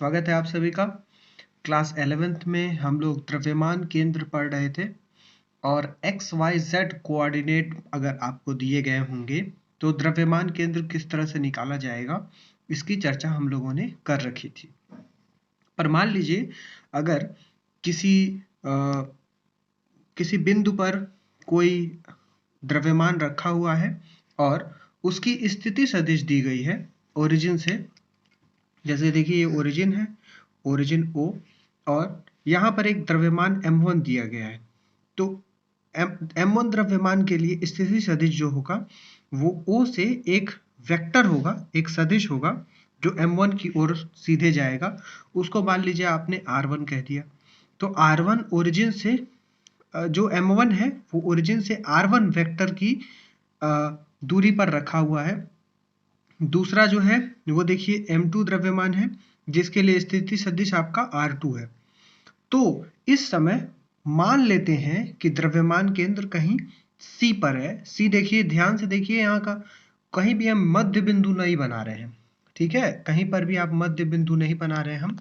स्वागत है आप सभी का। क्लास 11th में हम लोग द्रव्यमान केंद्र पढ़ रहे थे और एक्स वाई जेड कोऑर्डिनेट अगर आपको दिए गए होंगे तो द्रव्यमान केंद्र किस तरह से निकाला जाएगा इसकी चर्चा हम लोगों ने कर रखी थी। पर मान लीजिए अगर किसी किसी बिंदु पर कोई द्रव्यमान रखा हुआ है और उसकी स्थिति सदिश दी गई है ओरिजिन से। जैसे देखिए ये ओरिजिन है, ओरिजिन O, और यहाँ पर एक द्रव्यमान m1 दिया गया है। तो m1 द्रव्यमान के लिए स्थिति सदिश जो होगा वो O से एक वेक्टर होगा, एक सदिश होगा जो m1 की ओर सीधे जाएगा। उसको मान लीजिए आपने r1 कह दिया। तो r1 ओरिजिन से जो m1 है वो ओरिजिन से r1 वेक्टर की दूरी पर रखा हुआ है। दूसरा जो है वो देखिए m2 द्रव्यमान है जिसके लिए स्थिति सदिश आपका r2 है। तो इस समय मान लेते हैं कि द्रव्यमान केंद्र कहीं C पर है। C देखिए, ध्यान से देखिए, यहाँ का कहीं भी हम मध्य बिंदु नहीं बना रहे हैं, ठीक है। कहीं पर भी आप मध्य बिंदु नहीं बना रहे हैं,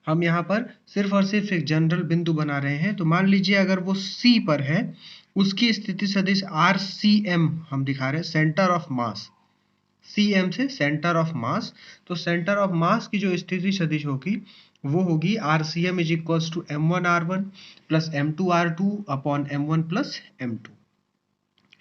हम यहाँ पर सिर्फ और सिर्फ एक जनरल बिंदु बना रहे हैं। तो मान लीजिए अगर वो C पर है, उसकी स्थिति सदिश RCM हम दिखा रहे हैं, सेंटर ऑफ मास। CM से सेंटर ऑफ मास, तो सेंटर ऑफ मास की जो स्थिति सदिश होगी वो होगी RCM is equals to M1R1 plus M2R2 upon M1 plus M2।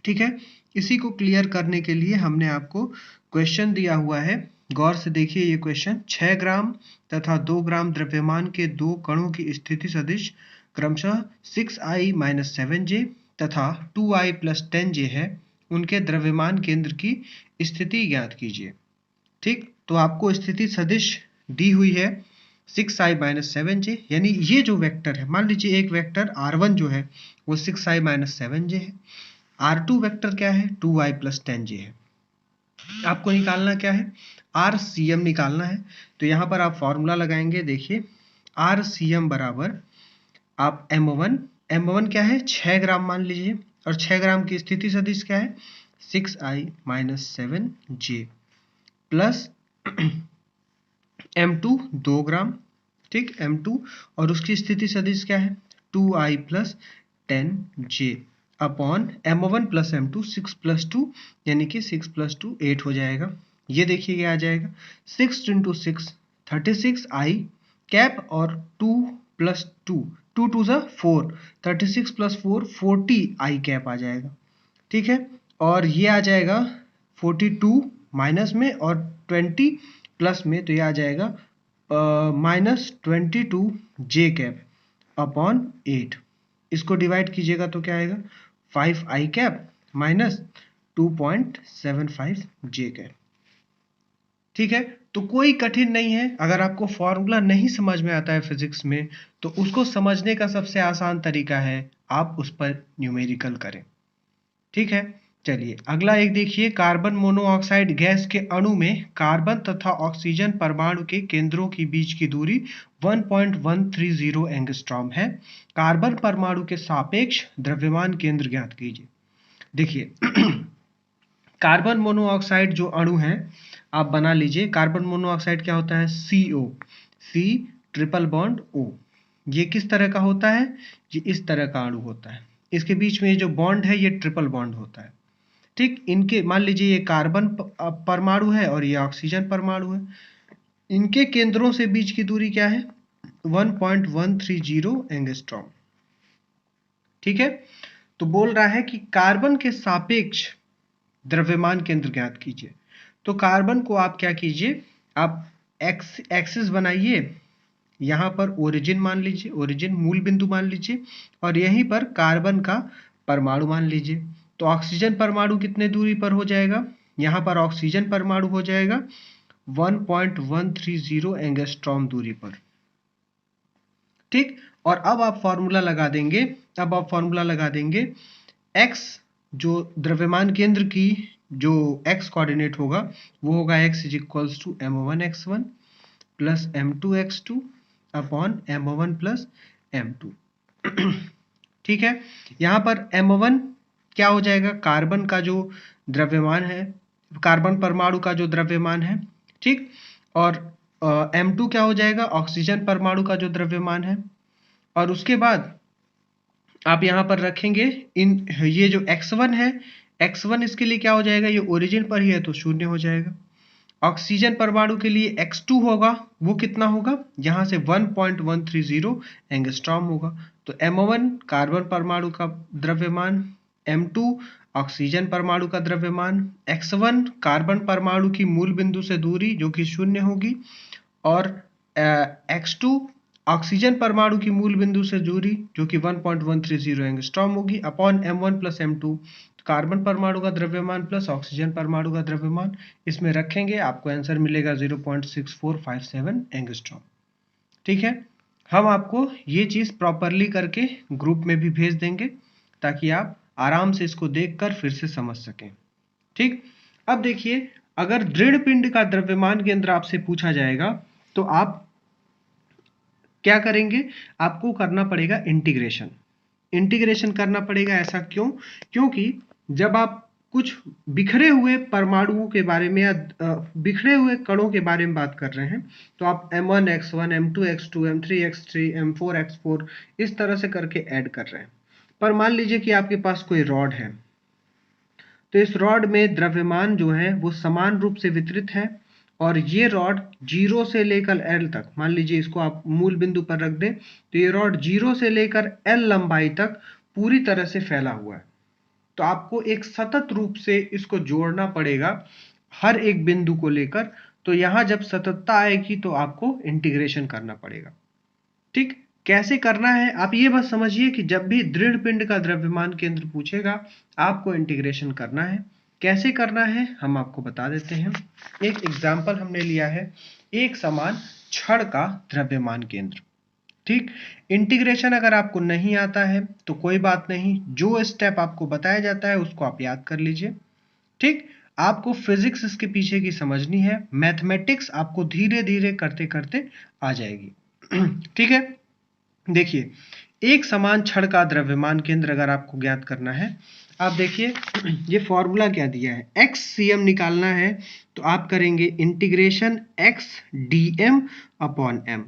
ठीक है, इसी को क्लियर करने के लिए हमने आपको क्वेश्चन दिया हुआ है। गौर से देखिए ये क्वेश्चन। 6 ग्राम तथा 2 ग्राम द्रव्यमान के दो कणों की स्थिति सदिश क्रमशः 6i-7j तथा 2i प्लस 10j है। उनके द्रव्यमान केंद्र की स्थिति ज्ञात कीजिए। ठीक, तो आपको स्थिति सदिश दी हुई है 6i-7j, यानी ये जो वेक्टर है, मान लीजिए एक वेक्टर r1 जो है वो 6i-7j है, r2 वेक्टर क्या है 2i प्लस 10j है। आपको निकालना क्या है, RCM निकालना है। तो यहाँ पर आप फॉर्मूला लगाएंगे। देखिए RCM बराबर आप M1 क्या है 6 ग्राम मान लीजिए, और 6 ग्राम की स्थिति सदिश क्या है 6i-7j प्लस M2 2 ग्राम, ठीक, M2, और उसकी स्थिति सदिश क्या है 2i plus 10j upon M1 plus M2 6 plus 2 यानी कि 6 प्लस 2 8 हो जाएगा। ये देखिए क्या आ जाएगा 6 इंटू 6 36i कैप और 2 प्लस 2 2 2 ज़ा 4 36 प्लस 4 40i कैप आ जाएगा। ठीक है, और ये आ जाएगा 42 माइनस में और 20 प्लस में, तो ये आ जाएगा -22j कैप अपॉन 8। इसको डिवाइड कीजिएगा तो क्या आएगा 5i cap minus 2.75j cap. ठीक है, तो कोई कठिन नहीं है। अगर आपको फॉर्मूला नहीं समझ में आता है फिजिक्स में तो उसको समझने का सबसे आसान तरीका है आप उस पर न्यूमेरिकल करें। ठीक है, चलिए अगला एक देखिए। कार्बन मोनोऑक्साइड गैस के अणु में कार्बन तथा ऑक्सीजन परमाणु के केंद्रों के बीच की दूरी 1.130 एंगस्ट्रॉम है। कार्बन परमाणु के सापेक्ष द्रव्यमान केंद्र ज्ञात कीजिए। देखिए कार्बन मोनोऑक्साइड जो अणु है आप बना लीजिए। कार्बन मोनोऑक्साइड क्या होता है CO, C triple bond O। ये किस तरह का होता है, ये इस तरह का अणु होता है। इसके बीच में जो बॉन्ड है ये ट्रिपल बॉन्ड होता है। ठीक, इनके मान लीजिए ये कार्बन परमाणु है और ये ऑक्सीजन परमाणु है। इनके केंद्रों से बीच की दूरी क्या है 1.130 एंगस्ट्रॉम। ठीक है, तो बोल रहा है कि कार्बन के सापेक्ष द्रव्यमान केंद्र ज्ञात कीजिए। तो कार्बन को आप क्या कीजिए, आप एक्सिस बनाइए। यहाँ पर ओरिजिन मान लीजिए, ओरिजिन मूल बिंदु मान लीजिए, और यहीं पर कार्बन का परमाणु मान लीजिए। तो ऑक्सीजन परमाणु कितने दूरी पर हो जाएगा, यहाँ पर ऑक्सीजन परमाणु हो जाएगा 1.130 एंगस्ट्रॉम दूरी पर। ठीक, और अब आप फॉर्मूला लगा देंगे, x जो द्रव्यमान केंद्र की जो x कोऑर्डिनेट होगा वो होगा x is equals to m1x1 plus m2x2 upon m1 plus m2। ठीक है, यहाँ पर m1 क्या हो जाएगा, कार्बन का जो द्रव्यमान है, कार्बन परमाणु का जो द्रव्यमान है। ठीक, और M2 क्या हो जाएगा, ऑक्सीजन परमाणु का जो द्रव्यमान है। और उसके बाद आप यहाँ पर रखेंगे ये जो x1 है, x1 इसके लिए क्या हो जाएगा, ये ओरिजिन पर ही है तो 0 हो जाएगा। ऑक्सीजन परमाणु के लिए x2 होगा, वो कितना होगा, यहाँ से 1.130 एंगस्ट्रॉम होगा। तो M1 कार्बन परमाणु का द्रव्यमान, M2 ऑक्सीजन परमाणु का द्रव्यमान, x1 कार्बन परमाणु की मूल बिंदु से दूरी जो कि 0 होगी, और x2 ऑक्सीजन परमाणु की मूल बिंदु से दूरी जो कि 1.130 एंगस्ट्रॉम होगी, upon M1 plus M2 carbon परमाणु का द्रव्यमान प्लस ऑक्सीजन परमाणु का द्रव्यमान, इसमें रखेंगे आपको आंसर मिलेगा 0.6457 एंगस्ट्रॉम। ठीक है, हम आपको ये चीज प्रॉपरली करके ग्रुप में भी भेज देंगे ताकि आप आराम से इसको देखकर फिर से समझ सकें। ठीक, अब देखिए, अगर दृढ़ पिंड का द्रव्यमान केंद्र आपसे पूछा जाएगा तो आप क्या करेंगे, आपको करना पड़ेगा इंटीग्रेशन। इंटीग्रेशन करना पड़ेगा, ऐसा क्यों, क्योंकि जब आप कुछ बिखरे हुए परमाणुओं के बारे में या बिखरे हुए कणों के बारे में बात कर रहे हैं तो आप M1 x1 M2 x2 M3 x3 M4 x4 इस तरह से करके ऐड कर रहे हैं। पर मान लीजिए कि आपके पास कोई रॉड है, तो इस रॉड में द्रव्यमान जो है वो समान रूप से वितरित है, और ये रॉड 0 से लेकर L तक, मान लीजिए इसको आप मूल बिंदु पर रख दें, तो ये रॉड 0 से लेकर L लंबाई तक पूरी तरह से फैला हुआ है। तो आपको एक सतत रूप से इसको जोड़ना पड़ेगा हर एक बिंदु को लेकर। तो यहां जब सततता आएगी तो आपको इंटीग्रेशन करना पड़ेगा। ठीक, कैसे करना है आप ये बस समझिए कि जब भी दृढ़ पिंड का द्रव्यमान केंद्र पूछेगा आपको इंटीग्रेशन करना है। कैसे करना है हम आपको बता देते हैं। एक एग्जाम्पल हमने लिया है, एक समान छड़ का द्रव्यमान केंद्र। ठीक, इंटीग्रेशन अगर आपको नहीं आता है तो कोई बात नहीं, जो स्टेप आपको बताया जाता है उसको आप याद कर लीजिए। ठीक, आपको फिजिक्स इसके पीछे की समझनी है, मैथमेटिक्स आपको धीरे धीरे करते करते आ जाएगी। ठीक है, देखिए, एक समान छड़ का द्रव्यमान केंद्र अगर आपको ज्ञात करना है, आप देखिए ये फॉर्मूला क्या दिया है, x cm निकालना है तो आप करेंगे इंटीग्रेशन x dm अपॉन m।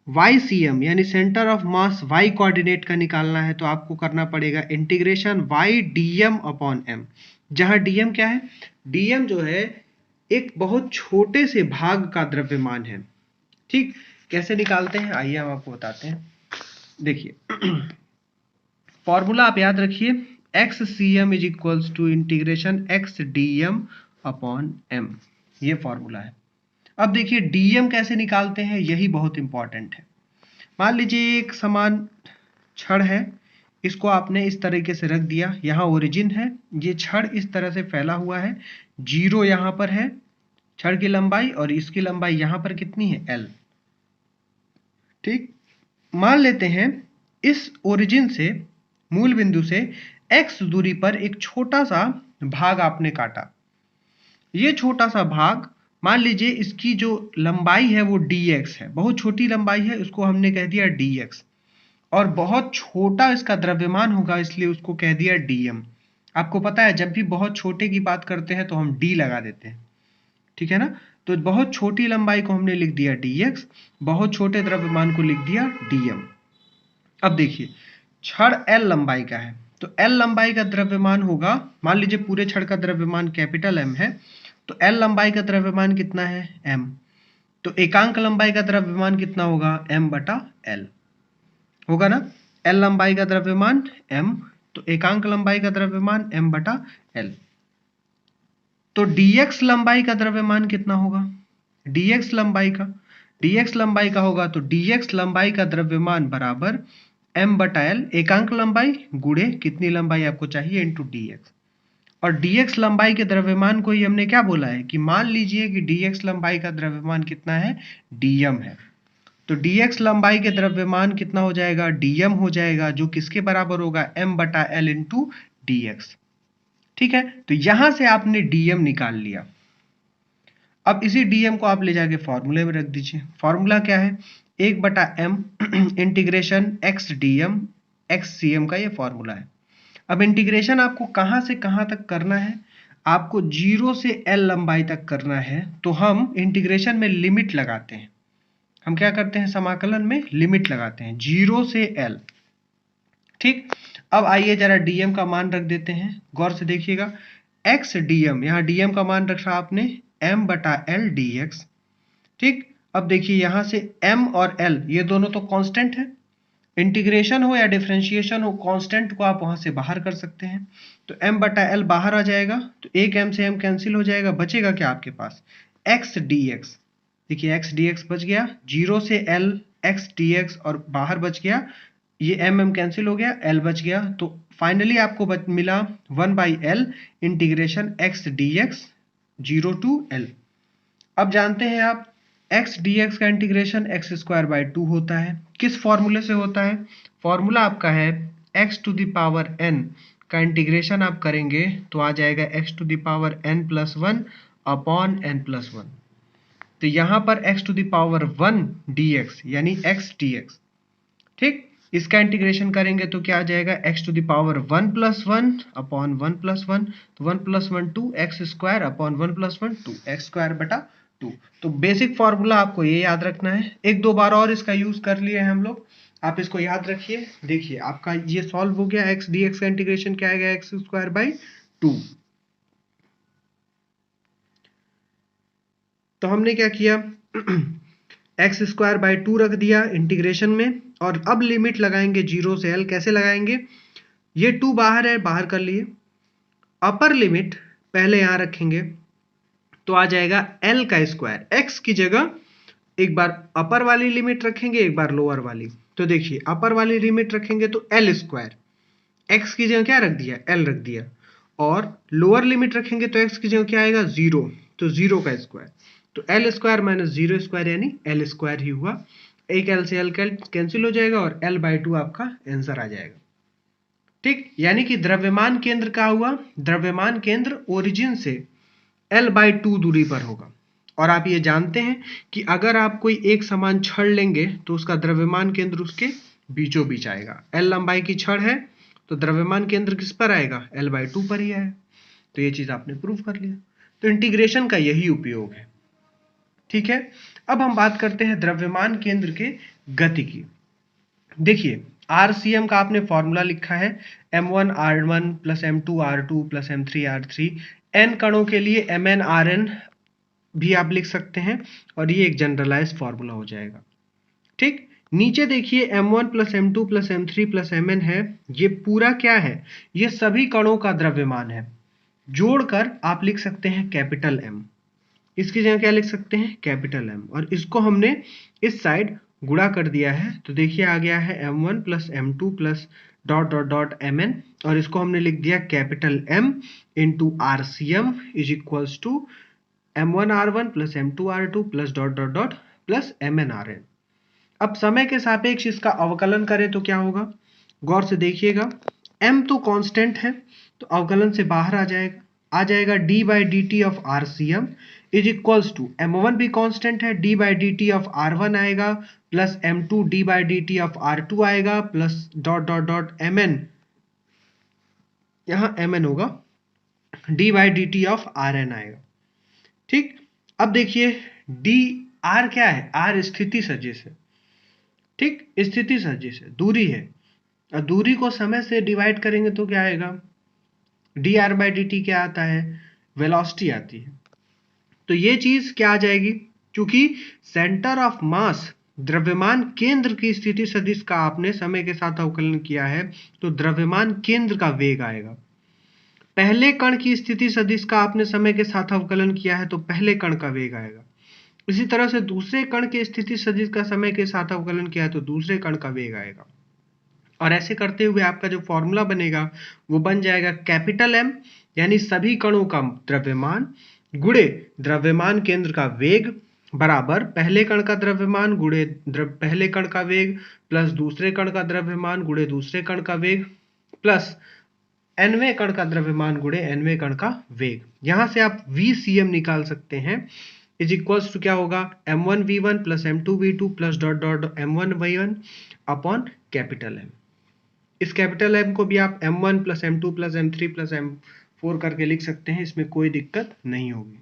y cm यानी centre of mass y coordinate का निकालना है तो आपको करना पड़ेगा इंटीग्रेशन y dm अपॉन m, जहां dm क्या है, dm जो है एक बहुत छोटे से भाग का द्रव्यमान है। ठीक, कैसे निकालते हैं आइए हम आपको बताते हैं। देखिए फॉर्मूला आप याद रखिए, x cm is equals to integration x dm अपॉन m, ये फॉर्मूला है। अब देखिए dm कैसे निकालते हैं, यही बहुत इंपॉर्टेंट है। मान लीजिए एक समान छड़ है, इसको आपने इस तरीके से रख दिया, यहाँ ओरिजिन है, ये छड़ इस तरह से फैला हुआ है, 0 यहाँ पर है छड़ की लंबाई और इसकी लंबाई यहाँ पर कितनी है, l। ठीक, मान लेते हैं इस ओरिजिन से, मूल बिंदु से x दूरी पर एक छोटा सा भाग आपने काटा। ये छोटा सा भाग, मान लीजिए इसकी जो लंबाई है वो dx है, बहुत छोटी लंबाई है, उसको हमने कह दिया dx, और बहुत छोटा इसका द्रव्यमान होगा इसलिए उसको कह दिया dm। आपको पता है जब भी बहुत छोटे की बात करते हैं तो हम d लगा देते हैं, ठीक है ना। तो बहुत छोटी लंबाई को हमने लिख दिया dx, बहुत छोटे द्रव्यमान को लिख दिया dm। अब देखिए छड़ L लंबाई का है तो L लंबाई का द्रव्यमान होगा, मान लीजिए पूरे छड़ का द्रव्यमान कैपिटल M है तो L लंबाई का द्रव्यमान कितना है, m। तो एकांक लंबाई का द्रव्यमान कितना होगा, m बटा l होगा ना। L लंबाई का द्रव्यमान m, तो एकांक लंबाई का द्रव्यमान m बटा l। तो dx लंबाई का द्रव्यमान कितना होगा, dx लंबाई का होगा तो dx लंबाई का द्रव्यमान बराबर m बटा l, एकांक लंबाई गुणे कितनी लंबाई आपको चाहिए इंटू dx। और dx लंबाई के द्रव्यमान को ही हमने क्या बोला है कि मान लीजिए कि dx लंबाई का द्रव्यमान कितना है, dm है। तो dx लंबाई के द्रव्यमान कितना हो जाएगा, dm हो जाएगा, जो किसके बराबर होगा, m बटा l इंटू dx। ठीक है, तो यहां से आपने dm निकाल लिया। अब इसी dm को आप ले जाके फॉर्मूले में रख दीजिए। फॉर्मूला क्या है, 1 बटा m integration x dm x cm का ये फॉर्मूला है। अब इंटीग्रेशन आपको कहां से कहां तक करना है, आपको 0 से L लंबाई तक करना है तो हम इंटीग्रेशन में लिमिट लगाते हैं। हम क्या करते हैं, समाकलन में लिमिट लगाते हैं 0 से L। ठीक, अब आइए जरा dm का मान रख देते हैं, गौर से देखिएगा। x dm, यहाँ dm का मान रखा आपने m बटा l dx। ठीक, अब देखिए यहाँ से m और l ये दोनों तो कांस्टेंट है, इंटीग्रेशन हो या डिफरेंशिएशन हो, कांस्टेंट को आप वहां से बाहर कर सकते हैं। तो m बटा l बाहर आ जाएगा, तो एक m से m कैंसिल हो जाएगा, बचेगा क्या आपके पास x dx। देखिए x dx बच गया, 0 से L x dx और बाहर बच गया, ये m कैंसिल हो गया, L बच गया। तो फाइनली आपको मिला 1/L integration x dx 0 to L। अब जानते हैं आप x dx का इंटीग्रेशन x स्क्वायर बाई 2 होता है। किस फॉर्मूले से होता है? फॉर्मूला आपका है x to the power n का इंटीग्रेशन आप करेंगे तो आ जाएगा x to the power n plus 1 upon n plus 1। तो यहाँ पर x to the power 1 dx यानी x dx। ठीक, इसका इंटीग्रेशन करेंगे तो क्या आ जाएगा x to the power 1 plus 1 upon 1 plus 1। तो 1 plus 1 2 x square upon 1 plus 1 2 x square बटा 2। तो बेसिक फॉर्मूला आपको ये याद रखना है। एक दो बार और इसका यूज कर लिए हैं हम लोग, आप इसको याद रखिए। देखिए आपका ये सॉल्व हो गया, x dx का इंटीग्रेशन क्या आएगा x स्क्वायर बाई 2। तो हमने क्या किया x स्क्वायर बाई 2 रख दिया इंटीग्रेशन में, और अब लिमिट लगाएंगे 0 से L। कैसे लगाएंगे, ये 2 बाहर है, बाहर कर लिए। अपर लिमिट पहले यहां रखेंगे तो आ जाएगा L का स्क्वायर, x की जगह एक बार अपर वाली लिमिट रखेंगे, एक बार लोअर वाली। तो देखिए अपर वाली लिमिट रखेंगे तो L स्क्वायर, x की जगह क्या रख दिया, L रख दिया। और लोअर लिमिट रखेंगे तो x की जगह क्या आएगा 0, तो 0 का स्क्वायर। तो L स्क्वायर माइनस 0 स्क्वायर यानी L स्क्वायर ही हुआ। एक L से L कैंसिल हो जाएगा और L बाई 2 आपका आंसर आ जाएगा। ठीक, यानी कि द्रव्यमान केंद्र का हुआ, द्रव्यमान केंद्र ओरिजिन से L बाई 2 दूरी पर होगा। और आप ये जानते हैं कि अगर आप कोई एक समान छड़ लेंगे तो उसका द्रव्यमान केंद्र उसके बीचों बीच आएगा। L लंबाई की छड़ है तो द्रव्यमान केंद्र किस पर आएगा, L बाई 2 पर ही आएगा। तो ये चीज आपने प्रूव कर लिया। तो इंटीग्रेशन का यही उपयोग है। ठीक है, अब हम बात करते हैं द्रव्यमान केंद्र के गति की। देखिए RCM का आपने फॉर्मूला लिखा है m1 r1 plus m2 r2 plus m3 r3। n कणों के लिए mn rn भी आप लिख सकते हैं, और ये एक जनरलाइज फॉर्मूला हो जाएगा। ठीक, नीचे देखिए m1 plus m2 plus m3 plus mn है, ये पूरा क्या है, ये सभी कणों का द्रव्यमान है। जोड़कर आप लिख सकते हैं कैपिटल M। इसकी जगह क्या लिख सकते हैं, कैपिटल M, और इसको हमने इस साइड गुणा कर दिया है। तो देखिए आ गया है m1 plus m2 plus dot dot dot mn, और इसको हमने लिख दिया capital M into RCM is equals to m1 r1 plus m2 r2 plus dot dot dot plus mn rn। अब समय के सापेक्ष इसका अवकलन करें तो क्या होगा, गौर से देखिएगा। m तो कांस्टेंट है तो अवकलन से बाहर आ जाएगा d by d t of RCM is equals to m1 भी कांस्टेंट है, d by d t of r1 आएगा plus m2 d by d t of r2 आएगा plus dot dot dot mn, यहाँ mn होगा, d by d t of rn आएगा। ठीक, अब देखिए d r क्या है, r स्थिति सदिश है। ठीक, स्थिति सदिश है, दूरी है, और दूरी को समय से डिवाइड करेंगे तो क्या आएगा, D R by d T क्या आता है, वेलोसिटी आती है। तो ये चीज क्या आ जाएगी, क्योंकि सेंटर ऑफ मास द्रव्यमान केंद्र की स्थिति सदिश का आपने समय के साथ अवकलन किया है तो द्रव्यमान केंद्र का वेग आएगा। पहले कण की स्थिति सदिश का आपने समय के साथ अवकलन किया है तो पहले कण का वेग आएगा। इसी तरह से दूसरे कण के स्थिति सदिश का समय के साथ अवकलन किया है तो दूसरे कण का वेग आएगा। और ऐसे करते हुए आपका जो फॉर्मूला बनेगा वो बन जाएगा कैपिटल M यानी सभी कणों का द्रव्यमान गुणे द्रव्यमान केंद्र का वेग बराबर पहले कण का द्रव्यमान गुणे पहले कण का वेग प्लस दूसरे कण का द्रव्यमान गुणे दूसरे कण का वेग प्लस nवें कण का द्रव्यमान गुणे nवें कण का वेग। यहां से आप VCM निकाल सकते हैं इज इक्वल्स टू क्या होगा, m1 v1 plus m2 v2 plus dot dot m1 v1 upon capital M। इस कैपिटल M को भी आप m1 plus m2 plus m3 plus 4 करके लिख सकते हैं, इसमें कोई दिक्कत नहीं होगी।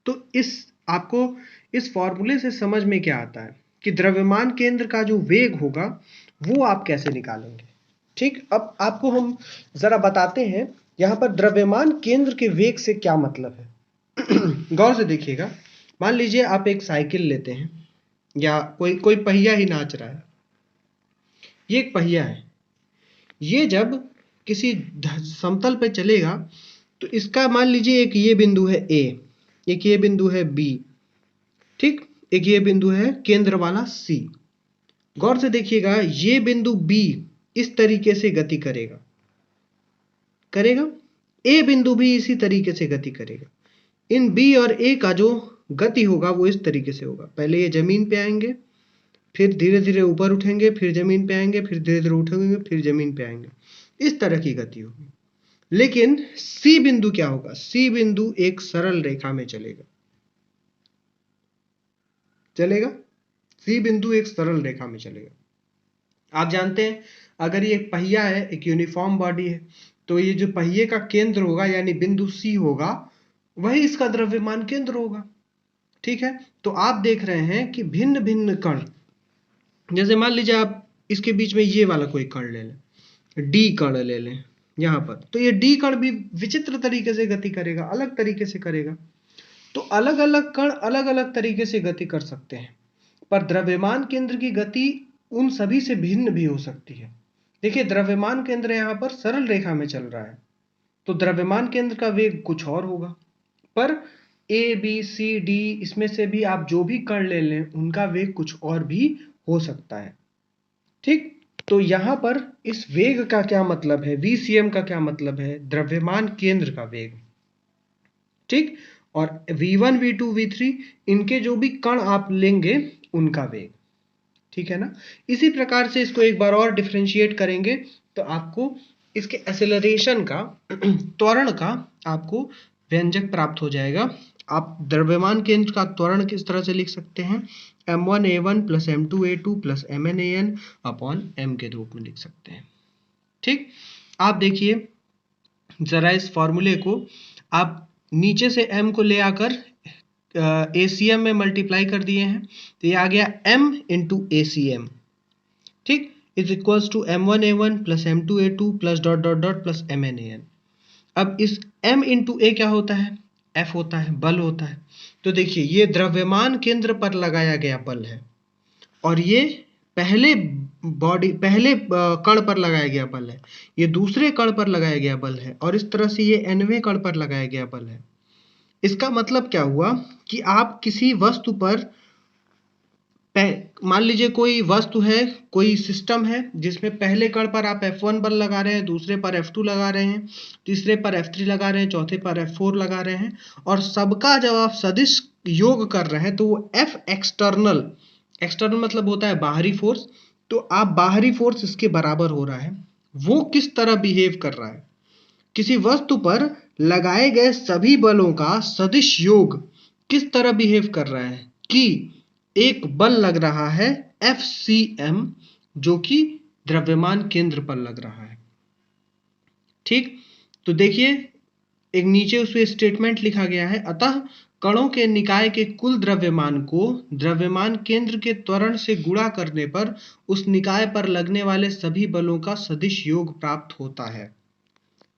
तो आपको इस फॉर्मूले से समझ में क्या आता है कि द्रव्यमान केंद्र का जो वेग होगा वो आप कैसे निकालेंगे। ठीक, अब आपको हम जरा बताते हैं यहां पर द्रव्यमान केंद्र के वेग से क्या मतलब है। गौर से देखिएगा, मान लीजिए आप एक साइकिल लेते हैं या कोई पहिया ही नाच रहा है। ये एक पहिया है, ये जब किसी समतल पे चलेगा तो इसका मान लीजिए एक ये बिंदु है A, एक ये बिंदु है B, ठीक, एक ये बिंदु है केंद्र वाला C। गौर से देखिएगा, ये बिंदु B इस तरीके से गति करेगा, A बिंदु भी इसी तरीके से गति करेगा। इन B और A का जो गति होगा वो इस तरीके से होगा, पहले ये जमीन पे आएंगे, फिर धीरे धीरे ऊपर उठेंगे, फिर जमीन पे आएंगे, फिर धीरे धीरे उठेंगे, फिर जमीन पे आएंगे, इस तरह की गति होगी। लेकिन C बिंदु क्या होगा, C बिंदु एक सरल रेखा में चलेगा, C बिंदु एक सरल रेखा में चलेगा। आप जानते हैं अगर ये एक पहिया है, एक यूनिफॉर्म बॉडी है, तो ये जो पहिए का केंद्र होगा यानी बिंदु C होगा, वही इसका द्रव्यमान केंद्र होगा। ठीक है, तो आप देख रहे हैं कि भिन्न भिन्न कण, जैसे मान लीजिए आप इसके बीच में ये वाला कोई कण ले लें, D कण ले लें यहां पर, तो ये D कण भी विचित्र तरीके से गति करेगा, अलग तरीके से करेगा। तो अलग अलग कण अलग अलग तरीके से गति कर सकते हैं, पर द्रव्यमान केंद्र की गति उन सभी से भिन्न भी हो सकती है। देखिए, द्रव्यमान केंद्र यहां पर सरल रेखा में चल रहा है, तो द्रव्यमान केंद्र का वेग कुछ और होगा, पर A B C D इसमें से भी आप जो भी कण ले लें उनका वेग कुछ और भी हो सकता है। ठीक, तो यहां पर इस वेग का क्या मतलब है, VCM का क्या मतलब है, द्रव्यमान केंद्र का वेग। ठीक, और V1 V2 V3 इनके जो भी कण आप लेंगे उनका वेग। ठीक है ना, इसी प्रकार से इसको एक बार और डिफरेंशिएट करेंगे तो आपको इसके एक्सेलरेशन का त्वरण का आपको व्यंजक प्राप्त हो जाएगा। आप द्रव्यमान केंद्र का त्वरण किस तरह से लिख सकते हैं, m1a1 plus m2a2 plus mnan upon m के रूप में लिख सकते हैं। ठीक, आप देखिए जरा इस फॉर्मूले को आप नीचे से m को ले आकर ACM में मल्टीप्लाई कर दिए हैं, तो ये आ गया m इंटू ACM, ठीक, is equals to m1a1 plus m2a2 plus dot dot dot plus mnan। अब इस m इंटू a क्या होता है, F होता है, बल होता है। तो देखिए ये द्रव्यमान केंद्र पर लगाया गया बल है और ये पहले कण पर लगाया गया बल है, ये दूसरे कण पर लगाया गया बल है, और इस तरह से ये nवें कण पर लगाया गया बल है। इसका मतलब क्या हुआ कि आप किसी वस्तु पर, मान लीजिए कोई वस्तु है, कोई सिस्टम है जिसमें पहले कण पर आप F1 बल लगा रहे हैं, दूसरे पर F2 लगा रहे हैं, तीसरे पर F3 लगा रहे हैं, चौथे पर F4 लगा रहे हैं, और सबका जब आप सदिश योग कर रहे हैं तो वो F एक्सटर्नल मतलब होता है बाहरी फोर्स, तो आप बाहरी फोर्स इसके बराबर हो रहा है, वो किस तरह बिहेव कर रहा है, किसी वस्तु पर लगाए गए सभी बलों का सदिश योग किस तरह बिहेव कर रहा है कि एक बल लग रहा है FCM जो कि द्रव्यमान केंद्र पर लग रहा है। ठीक, तो देखिए एक नीचे उसमें स्टेटमेंट लिखा गया है, अतः कणों के निकाय के कुल द्रव्यमान को द्रव्यमान केंद्र के त्वरण से गुणा करने पर उस निकाय पर लगने वाले सभी बलों का सदिश योग प्राप्त होता है।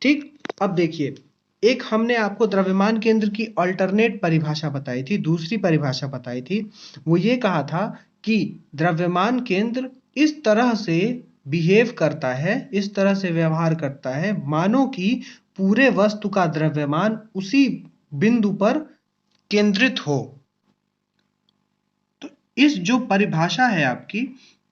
ठीक, अब देखिए एक हमने आपको द्रव्यमान केंद्र की अल्टरनेट परिभाषा बताई थी, दूसरी परिभाषा बताई थी, वो ये कहा था कि द्रव्यमान केंद्र इस तरह से बिहेव करता है, इस तरह से व्यवहार करता है मानो कि पूरे वस्तु का द्रव्यमान उसी बिंदु पर केंद्रित हो। तो इस जो परिभाषा है आपकी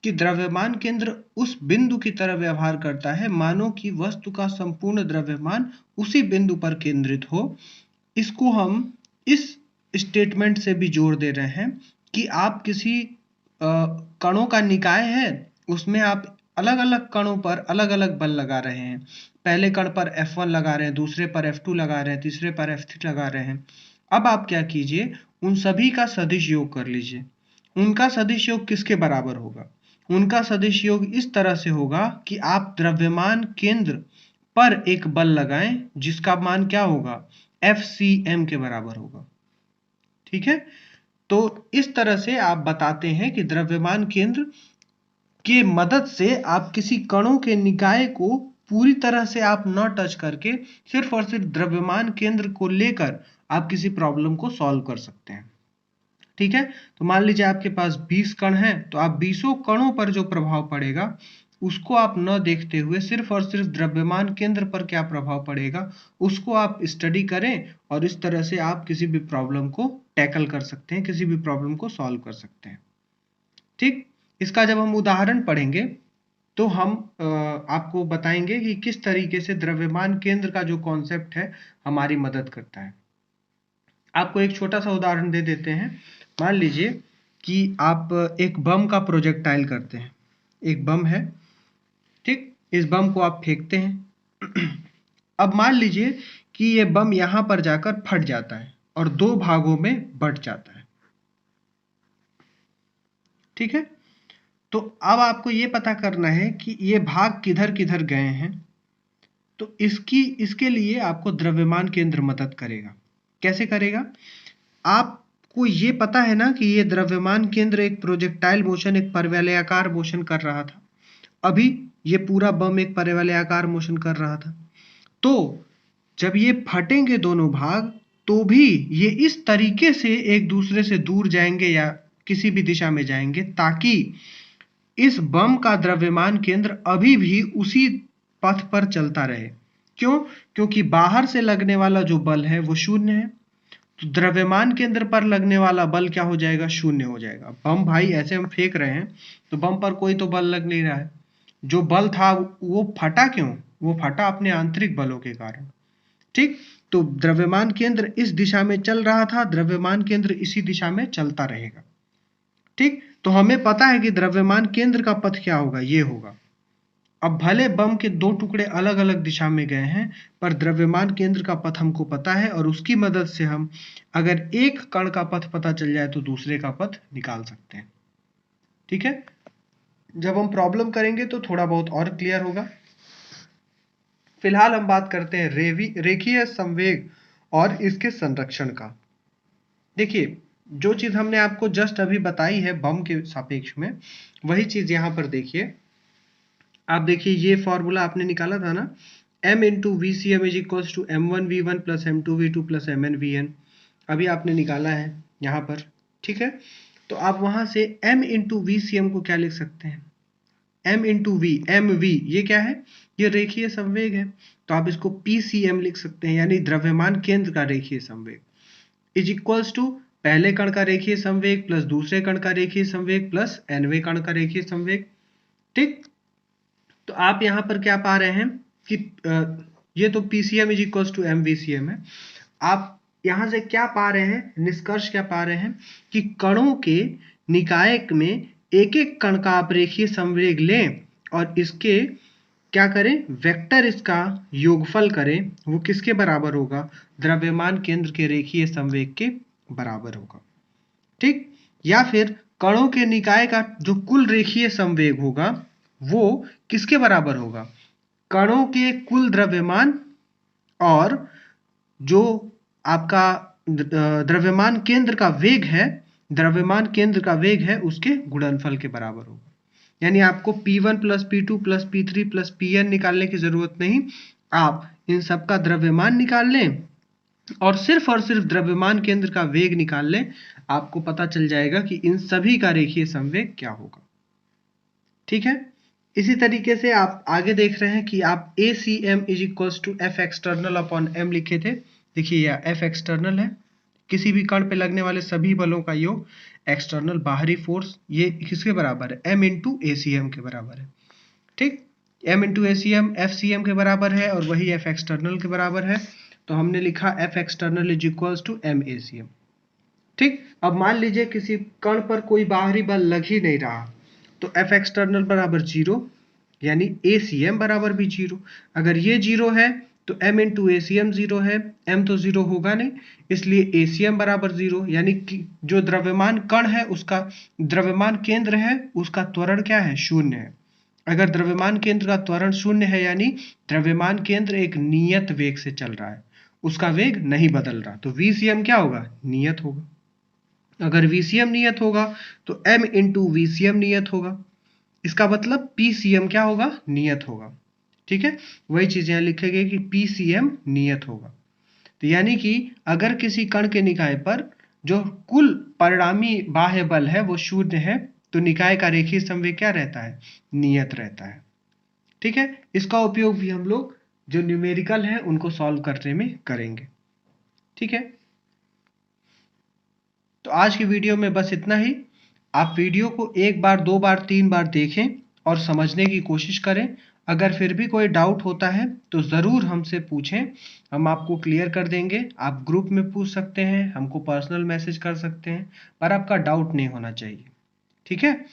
कि द्रव्यमान केंद्र उस बिंदु की तरह व्यवहार करता है मानो कि वस्तु का संपूर्ण द्रव्यमान उसी बिंदु पर केंद्रित हो, इसको हम इस स्टेटमेंट से भी जोड़ दे रहे हैं कि आप किसी कणों का निकाय है, उसमें आप अलग अलग कणों पर अलग अलग बल लगा रहे हैं, पहले कण पर F1 लगा रहे हैं, दूसरे पर F2 लगा रहे हैं, तीसरे पर F3 लगा रहे हैं। अब आप क्या कीजिए, उन सभी का सदिश योग कर लीजिए, उनका सदिश योग किसके बराबर होगा, उनका सदिश योग इस तरह से होगा कि आप द्रव्यमान केंद्र पर एक बल लगाएं जिसका मान क्या होगा, FCM के बराबर होगा। ठीक है, तो इस तरह से आप बताते हैं कि द्रव्यमान केंद्र के मदद से आप किसी कणों के निकाय को पूरी तरह से आप न टच करके सिर्फ और सिर्फ द्रव्यमान केंद्र को लेकर आप किसी प्रॉब्लम को सॉल्व कर सकते हैं। ठीक है, तो मान लीजिए आपके पास 20 कण हैं, तो आप 20 कणों पर जो प्रभाव पड़ेगा उसको आप न देखते हुए सिर्फ और सिर्फ द्रव्यमान केंद्र पर क्या प्रभाव पड़ेगा उसको आप स्टडी करें, और इस तरह से आप किसी भी प्रॉब्लम को टैकल कर सकते हैं, किसी भी प्रॉब्लम को सॉल्व कर सकते हैं। ठीक, इसका जब हम उदाहरण पढ़ेंगे तो हम आपको बताएंगे कि किस तरीके से द्रव्यमान केंद्र का जो कॉन्सेप्ट है हमारी मदद करता है। आपको एक छोटा सा उदाहरण दे देते हैं। मान लीजिए कि आप एक बम का प्रोजेक्टाइल करते हैं, एक बम है, ठीक, इस बम को आप फेंकते हैं। अब मान लीजिए कि ये बम यहां पर जाकर फट जाता है और 2 भागों में बट जाता है। ठीक है, तो अब आपको ये पता करना है कि ये भाग किधर किधर गए हैं। तो इसके लिए आपको द्रव्यमान केंद्र मदद करेगा। कैसे करेगा? आपको ये पता है ना कि ये द्रव्यमान केंद्र एक प्रोजेक्टाइल मोशन, एक परवलयाकार मोशन कर रहा था। अभी ये पूरा बम एक परवलयाकार मोशन कर रहा था। तो जब ये फटेंगे दोनों भाग तो भी ये इस तरीके से एक दूसरे से दूर जाएंगे या किसी भी दिशा में जाएंगे ताकि इस बम का द्रव्यमान केंद्र अभी भी उसी पथ पर चलता रहे। क्यों? क्योंकि बाहर से लगने वाला जो बल है वो शून्य है, तो द्रव्यमान केंद्र पर लगने वाला बल क्या हो जाएगा? शून्य हो जाएगा। बम भाई ऐसे हम फेंक रहे हैं तो बम पर कोई तो बल लग नहीं रहा है। जो बल था वो फटा क्यों? वो फटा अपने आंतरिक बलों के कारण। ठीक, तो द्रव्यमान केंद्र इस दिशा में चल रहा था, द्रव्यमान केंद्र इसी दिशा में चलता रहेगा। ठीक, तो हमें पता है कि द्रव्यमान केंद्र का पथ क्या होगा, ये होगा। अब भले बम के 2 टुकड़े अलग अलग दिशा में गए हैं, पर द्रव्यमान केंद्र का पथ हमको पता है और उसकी मदद से हम अगर एक कण का पथ पता चल जाए तो दूसरे का पथ निकाल सकते हैं। ठीक है, जब हम प्रॉब्लम करेंगे तो थोड़ा बहुत और क्लियर होगा। फिलहाल हम बात करते हैं रेखीय संवेग और इसके संरक्षण का। देखिए, जो चीज हमने आपको जस्ट अभी बताई है बम के सापेक्ष में, वही चीज यहां पर देखिए। आप देखिए ये फॉर्मूला आपने निकाला था ना, m into V C M is equals to m1v1 plus m2v2 plus mn/vn, अभी आपने निकाला है यहाँ पर। ठीक है, तो आप वहां से m into V C M को क्या लिख सकते हैं? m into V, M V ये क्या है? ये रेखीय संवेग है, तो आप इसको PCM लिख सकते हैं, यानी द्रव्यमान केंद्र का रेखीय संवेग, इज इक्वल्स टू पहले कण का रेखीय संवेग प्लस दूसरे कण का रेखीय संवेग प्लस nवें कण का रेखीय संवेग। ठीक, तो आप यहां पर क्या पा रहे हैं कि ये तो PCM is equals to MVCM है। आप यहां से क्या पा रहे हैं, निष्कर्ष क्या पा रहे हैं कि कणों के निकाय में एक एक कण का आप रेखीय संवेग लें और इसके क्या करें, वेक्टर इसका योगफल करें, वो किसके बराबर होगा? द्रव्यमान केंद्र के रेखीय संवेग के बराबर होगा। ठीक, या फिर कणों के निकाय का जो कुल रेखीय संवेग होगा वो किसके बराबर होगा? कणों के कुल द्रव्यमान और जो आपका द्रव्यमान केंद्र का वेग है, द्रव्यमान केंद्र का वेग है उसके गुणनफल के बराबर होगा। यानी आपको P1 plus P2 plus P3 plus Pn निकालने की जरूरत नहीं, आप इन सबका द्रव्यमान निकाल लें और सिर्फ द्रव्यमान केंद्र का वेग निकाल लें, आपको पता चल जाएगा कि इन सभी का रेखीय संवेग क्या होगा। ठीक है, इसी तरीके से आप आगे देख रहे हैं कि आप ACM is equals to F external upon M लिखे थे। देखिए यह F एक्सटर्नल है, किसी भी कण पे लगने वाले सभी बलों का योग, एक्सटर्नल बाहरी फोर्स, ये किसके बराबर है? M इंटू ACM के बराबर है। ठीक, M इंटू ACM FCM के बराबर है और वही F एक्सटर्नल के बराबर है, तो हमने लिखा F external is equals to MACM। ठीक, अब मान लीजिए किसी कण पर कोई बाहरी बल लग ही नहीं रहा, तो F एक्सटर्नल बराबर 0, यानी ACM बराबर भी 0। अगर ये 0 है तो m इंटू ACM 0 है, m तो 0 होगा नहीं, इसलिए ACM बराबर 0, यानी कि जो द्रव्यमान कण है उसका द्रव्यमान केंद्र है उसका त्वरण क्या है, शून्य है। अगर द्रव्यमान केंद्र का त्वरण शून्य है यानी द्रव्यमान केंद्र एक नियत वेग से चल रहा है, उसका वेग नहीं बदल रहा, तो VCM क्या होगा, नियत होगा। अगर VCM नियत होगा तो m इंटू VCM नियत होगा, इसका मतलब PCM क्या होगा, नियत होगा। ठीक है, वही चीज यहाँ लिखेंगे कि PCM नियत होगा। तो यानी कि अगर किसी कण के निकाय पर जो कुल परिणामी बाह्य बल है वो शून्य है, तो निकाय का रेखीय संवेग क्या रहता है, नियत रहता है। ठीक है, इसका उपयोग भी हम लोग जो न्यूमेरिकल है उनको सॉल्व करने में करेंगे। ठीक है, तो आज की वीडियो में बस इतना ही। आप वीडियो को एक बार, दो बार, तीन बार देखें और समझने की कोशिश करें। अगर फिर भी कोई डाउट होता है तो ज़रूर हमसे पूछें, हम आपको क्लियर कर देंगे। आप ग्रुप में पूछ सकते हैं, हमको पर्सनल मैसेज कर सकते हैं, पर आपका डाउट नहीं होना चाहिए। ठीक है,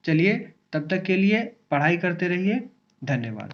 चलिए तब तक के लिए पढ़ाई करते रहिए। धन्यवाद।